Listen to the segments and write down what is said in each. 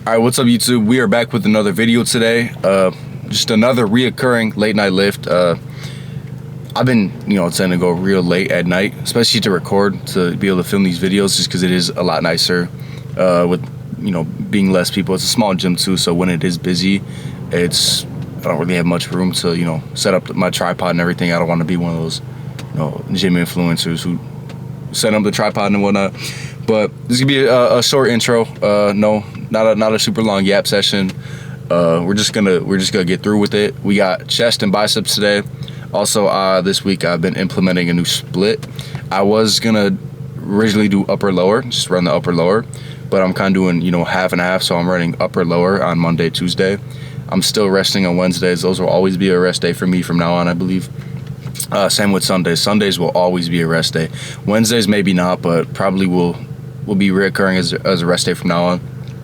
All right, what's up, YouTube? We are back with another video today. Just another reoccurring late night lift. I've been, tending to go real late at night, especially to record, to be able to film these videos, just because it is a lot nicer with, being less people. It's a small gym too, so when it is busy, I don't really have much room to, set up my tripod and everything. I don't want to be one of those, gym influencers who set up the tripod and whatnot. But this is gonna be a short intro. No, not a super long Yap session. We're just gonna get through with it. We got chest and biceps today. Also, this week I've been implementing a new split. I was gonna originally do upper lower, just run the upper lower, but I'm kind of doing half and half. So I'm running upper lower on Monday, Tuesday. I'm still resting on Wednesdays. Those will always be a rest day for me from now on, I believe. Same with Sundays. Sundays will always be a rest day. Wednesdays maybe not, but probably will be reoccurring as a rest day from now on.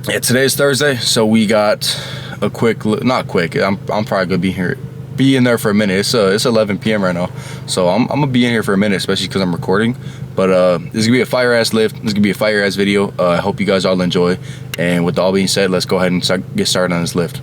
Yeah, today is Thursday, so we got a not quick. I'm probably gonna be in there for a minute. It's 11 p.m. right now, so I'm gonna be in here for a minute, especially because I'm recording. But this is gonna be a fire ass lift. This is gonna be a fire ass video. I hope you guys all enjoy. And with all being said, let's go ahead and get started on this lift.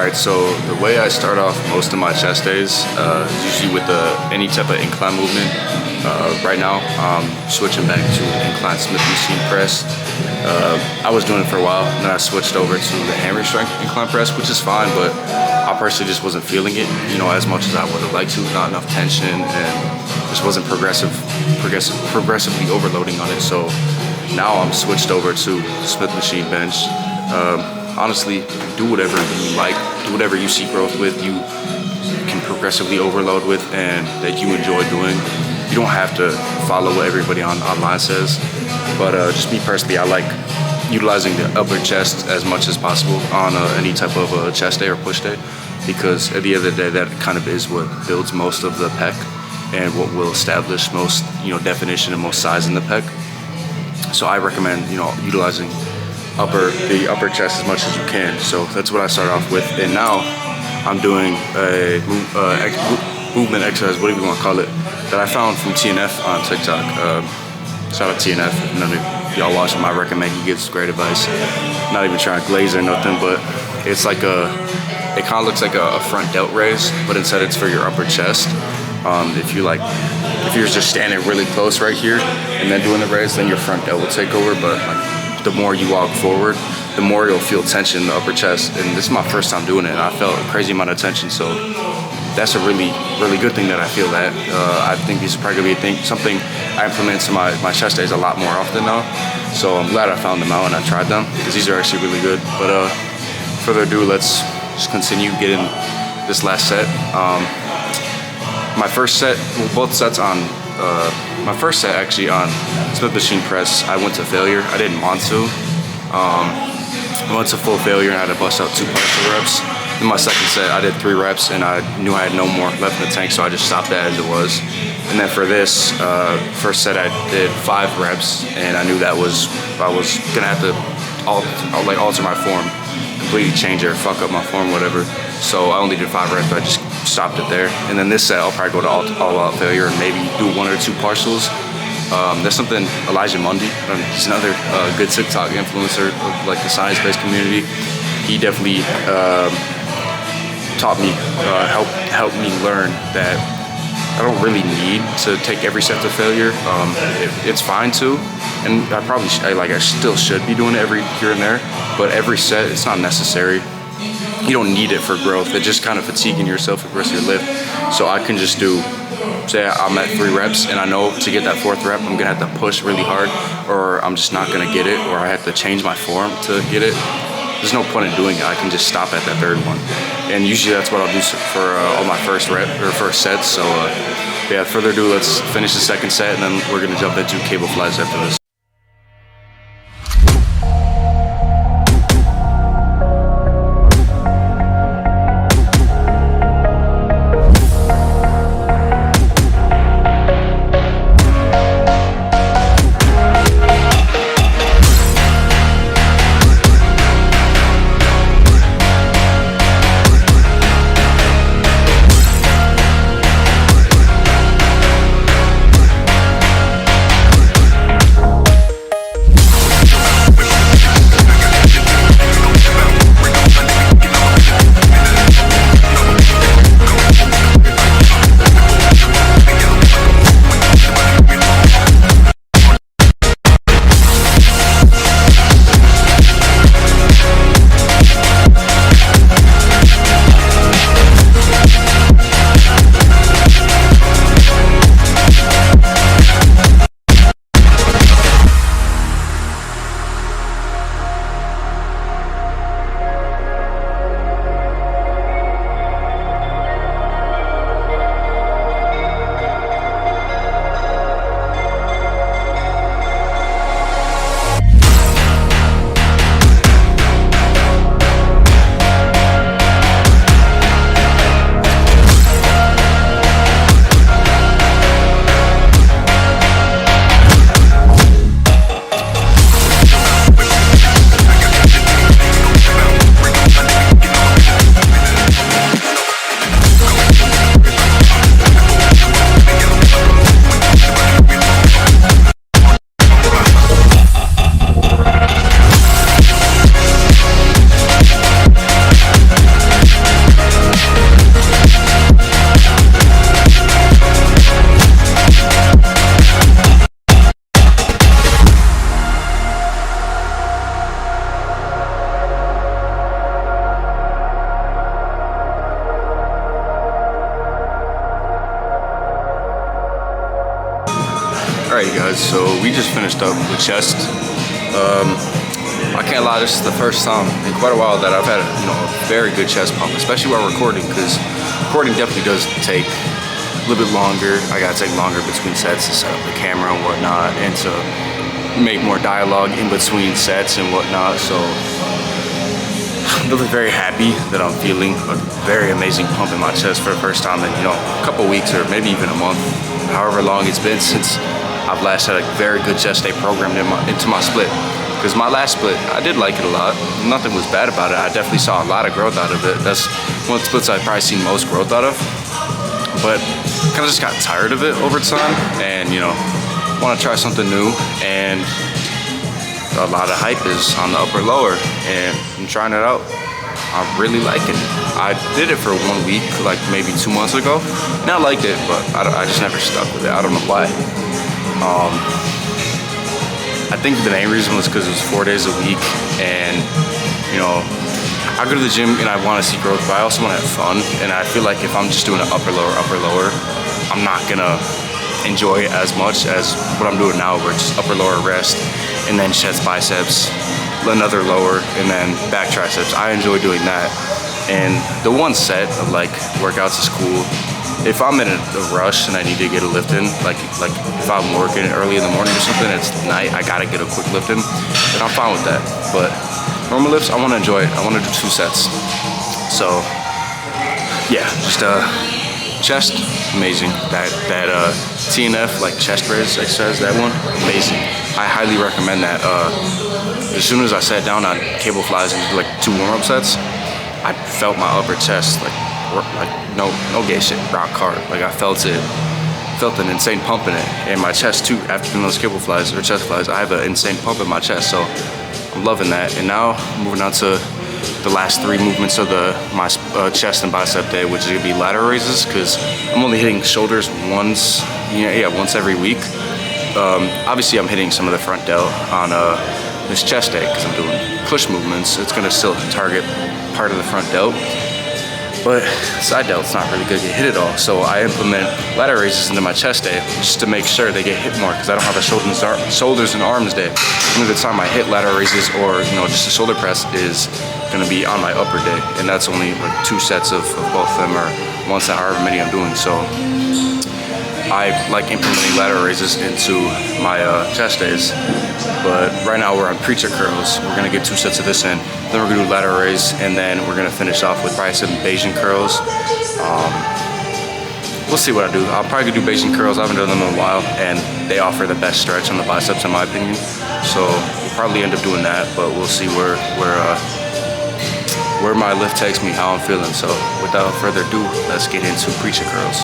So the way I start off most of my chest days is usually with any type of incline movement. Right now, I'm switching back to incline Smith machine press. I was doing it for a while, and then I switched over to the hammer strength incline press, which is fine, but I personally just wasn't feeling it, as much as I would have liked to. Not enough tension, and just wasn't progressively overloading on it. So now I'm switched over to Smith machine bench. Honestly, do whatever you like, do whatever you see growth with, you can progressively overload with, and that you enjoy doing. You don't have to follow what everybody online says, but just me personally, I like utilizing the upper chest as much as possible on any type of chest day or push day, because at the end of the day, that kind of is what builds most of the pec and what will establish most definition and most size in the pec. So I recommend utilizing the upper chest as much as you can. So that's what I start off with, and now I'm doing a movement exercise, whatever you want to call it, that I found from TNF on TikTok. Shout out TNF. None of y'all watch him, I recommend. He gives great advice. Not even trying to glaze or nothing, but it's like it kind of looks like a front delt raise, but instead it's for your upper chest. If you're just standing really close right here and then doing the raise, then your front delt will take over. But the more you walk forward, the more you'll feel tension in the upper chest. And this is my first time doing it, and I felt a crazy amount of tension. So that's a really, really good thing that I feel that. I think this is probably gonna be something I implement to my chest days a lot more often now. So I'm glad I found them out and I tried them, because these are actually really good. But further ado, let's just continue getting this last set. My first set, my first set actually on Smith machine press, I went to failure. I didn't want to. I went to full failure and I had to bust out 2 partial reps. In my second set, I did 3 reps and I knew I had no more left in the tank, so I just stopped that as it was. And then for this first set, I did 5 reps, and I knew I was gonna have to alter my form, completely change it or fuck up my form, whatever. So I only did 5 reps, but I just stopped it there. And then this set, I'll probably go to all out failure and maybe do 1 or 2 partials. There's something Elijah Mundy, he's another good TikTok influencer of like the science-based community. He definitely taught me, helped me learn that I don't really need to take every set to failure. It's fine to, and I still should be doing it every here and there, but every set, it's not necessary. you don't need it for growth. It's just kind of fatiguing yourself with the rest of your lift. So I can just do, say I'm at 3 reps and I know to get that 4th rep, I'm gonna have to push really hard, or I'm just not gonna get it, or I have to change my form to get it. There's no point in doing it. I can just stop at that 3rd one. And usually that's what I'll do for all my first sets. So yeah, further ado, let's finish the 2nd set, and then we're gonna jump into cable flies after this. Alright guys, so we just finished up with chest. I can't lie, this is the first time in quite a while that I've had a very good chest pump, especially while recording, because recording definitely does take a little bit longer. I gotta take longer between sets to set up the camera and whatnot, and to make more dialogue in between sets and whatnot. So I'm really very happy that I'm feeling a very amazing pump in my chest for the first time in a couple weeks, or maybe even a month, however long it's been since I've last had a very good chest day programmed into my split. Because my last split, I did like it a lot. Nothing was bad about it. I definitely saw a lot of growth out of it. That's one of the splits I've probably seen most growth out of. But kind of just got tired of it over time, and want to try something new. And a lot of hype is on the upper lower, and I'm trying it out. I'm really liking it. I did it for 1 week, like maybe 2 months ago, and I liked it, but I just never stuck with it. I don't know why. I think the main reason was because it was 4 days a week, and I go to the gym and I want to see growth, but I also want to have fun. And I feel like if I'm just doing an upper lower, I'm not gonna enjoy it as much as what I'm doing now, where it's upper lower rest, and then chest biceps, another lower, and then back triceps. I enjoy doing that. And the one set of like workouts is cool. If I'm in a rush and I need to get a lift in, like if I'm working early in the morning or something, it's night, I gotta get a quick lift in, then I'm fine with that. But normal lifts, I wanna enjoy it. I wanna do 2 sets. So yeah, just chest, amazing. That TNF, like chest raise exercise, that one, amazing. I highly recommend that. As soon as I sat down on cable flies and did like 2 warm-up sets, I felt my upper chest like no gay shit, rock hard. Like I felt an insane pump in it. And my chest too, after doing those cable flies or chest flies, I have an insane pump in my chest. So I'm loving that. And now moving on to the last 3 movements of my chest and bicep day, which is gonna be lateral raises, because I'm only hitting shoulders once every week. Obviously I'm hitting some of the front delt on this chest day, because I'm doing push movements, it's gonna still target part of the front delt, but side delt's not really gonna get hit at all. So I implement ladder raises into my chest day just to make sure they get hit more, because I don't have a shoulders and arms day. Only the time I hit ladder raises or just a shoulder press is gonna be on my upper day, and that's only like 2 sets of both of them, or 1 set, however many I'm doing. So I like implementing ladder raises into my chest days. But right now we're on preacher curls. We're gonna get 2 sets of this in. Then we're gonna do ladder raise, and then we're gonna finish off with bicep and Bayesian curls. We'll see what I do. I'll probably do Bayesian curls. I haven't done them in a while, and they offer the best stretch on the biceps in my opinion. So we'll probably end up doing that, but we'll see where my lift takes me, how I'm feeling. So without further ado, let's get into preacher curls.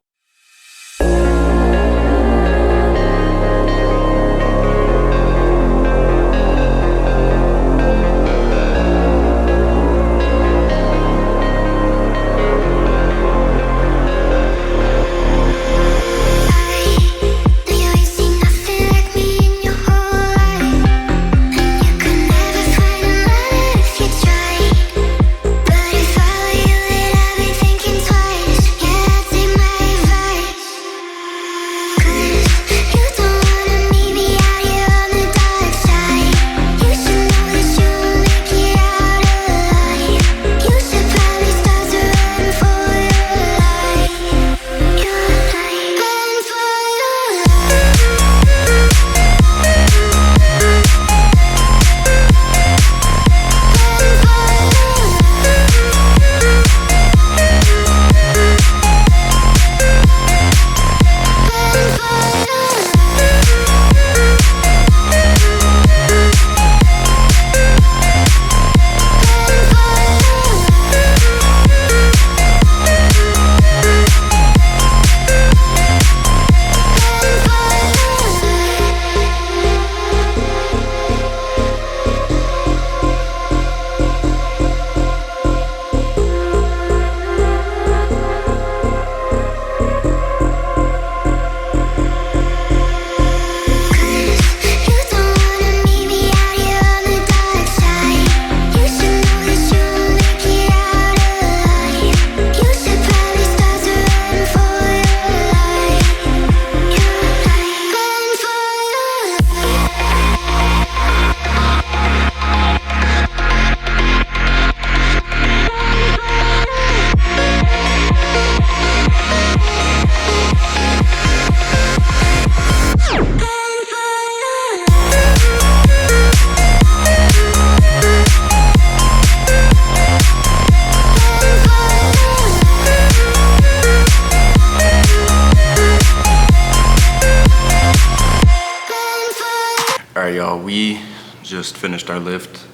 Alright y'all, we just finished our lift.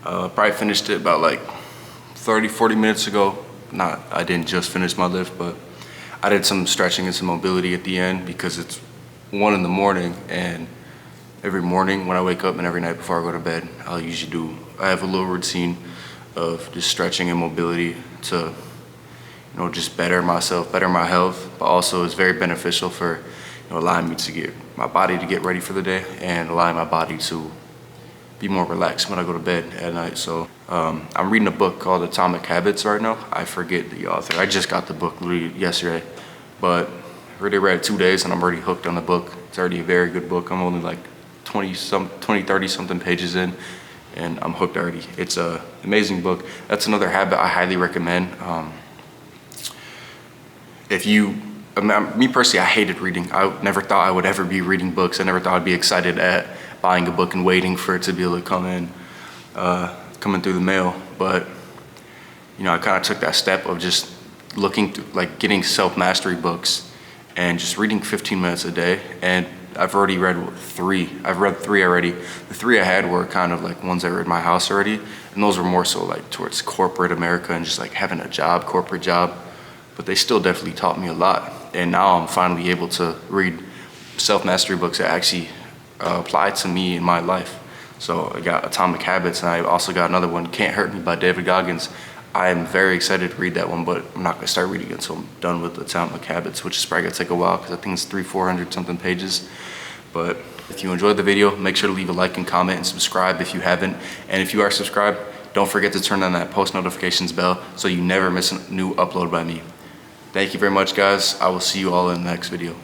Probably finished it about like 30-40 minutes ago. I didn't just finish my lift, but I did some stretching and some mobility at the end because it's 1 in the morning, and every morning when I wake up and every night before I go to bed, I have a little routine of just stretching and mobility to just better myself, better my health, but also it's very beneficial for allowing me to get my body to get ready for the day and allowing my body to be more relaxed when I go to bed at night. So I'm reading a book called Atomic Habits right now. I forget the author. I just got the book literally yesterday, but I already read it 2 days and I'm already hooked on the book. It's already a very good book. I'm only like 30 something pages in and I'm hooked already. It's an amazing book. That's another habit I highly recommend. Me personally, I hated reading. I never thought I would ever be reading books. I never thought I'd be excited at buying a book and waiting for it to be able to come in through the mail. But I kind of took that step of just looking through, like getting self-mastery books and just reading 15 minutes a day. And I've already read 3. I've read 3 already. The 3 I had were kind of like ones that were in my house already, and those were more so like towards corporate America and just like having a job, corporate job. But they still definitely taught me a lot. And now I'm finally able to read self-mastery books that actually apply to me in my life. So I got Atomic Habits, and I also got another one, Can't Hurt Me by David Goggins. I am very excited to read that one, but I'm not gonna start reading it until I'm done with Atomic Habits, which is probably gonna take a while because I think it's 300-400 something pages. But If you enjoyed the video, make sure to leave a like and comment and subscribe if you haven't. And if you are subscribed, don't forget to turn on that post notifications bell so you never miss a new upload by me. Thank you very much, guys. I will see you all in the next video.